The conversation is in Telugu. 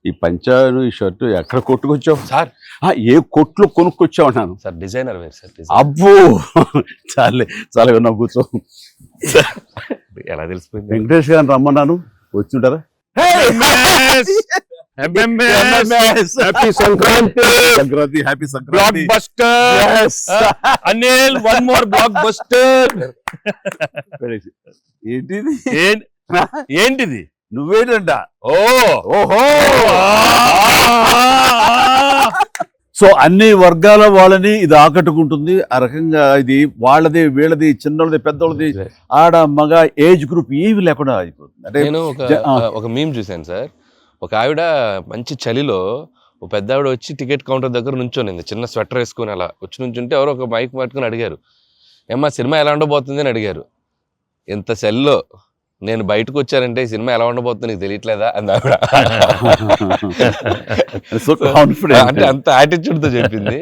ఈ పంచాను ఈ షర్టు ఎక్కడ కొట్టుకొచ్చావు సార్ ఏ కొట్లు కొనుక్కొచ్చావు అన్నాను. సార్ డిజైనర్ వేర్ సార్ అబ్బో చాలే చాలా విన్నా కూర్చో. ఎలా తెలిసిపోయింది వెంకటేష్ గారిని రమ్మన్నాను వచ్చింటారా? Happy Sankranti Sankranti happy block Sankranti. Buster Anil one more blockbuster ఏంటిది ఏంటిది నువ్వేంటంట? ఓహో సో అన్ని వర్గాల వాళ్ళని ఇది ఆకట్టుకుంటుంది. ఆ రకంగా ఇది వాళ్ళది వీళ్ళది చిన్నది పెద్దోళ్ళది ఆడ మగ ఏజ్ గ్రూప్ ఏవి లేకుండా అయిపోతుంది. అంటే నేను ఒక మీమ్ చూశాను సార్. ఒక ఆవిడ మంచి చలిలో ఒక పెద్ద ఆవిడ వచ్చి టికెట్ కౌంటర్ దగ్గర నుంచోనింది, చిన్న స్వెటర్ వేసుకుని అలా వచ్చి నుంచుంటే ఎవరో ఒక మైక్ పట్టుకుని అడిగారు, ఏమ్మా సినిమా ఎలా ఉండబోతుంది అని అడిగారు. ఇంత చలిలో నేను బయటకు వచ్చానంటే ఈ సినిమా ఎలా ఉండబోతుంది నీకు తెలియట్లేదా అని ఆవిడ. సో కాన్ఫిడెంట్ అంటే అంత యాటిట్యూడ్ తో చెప్పింది.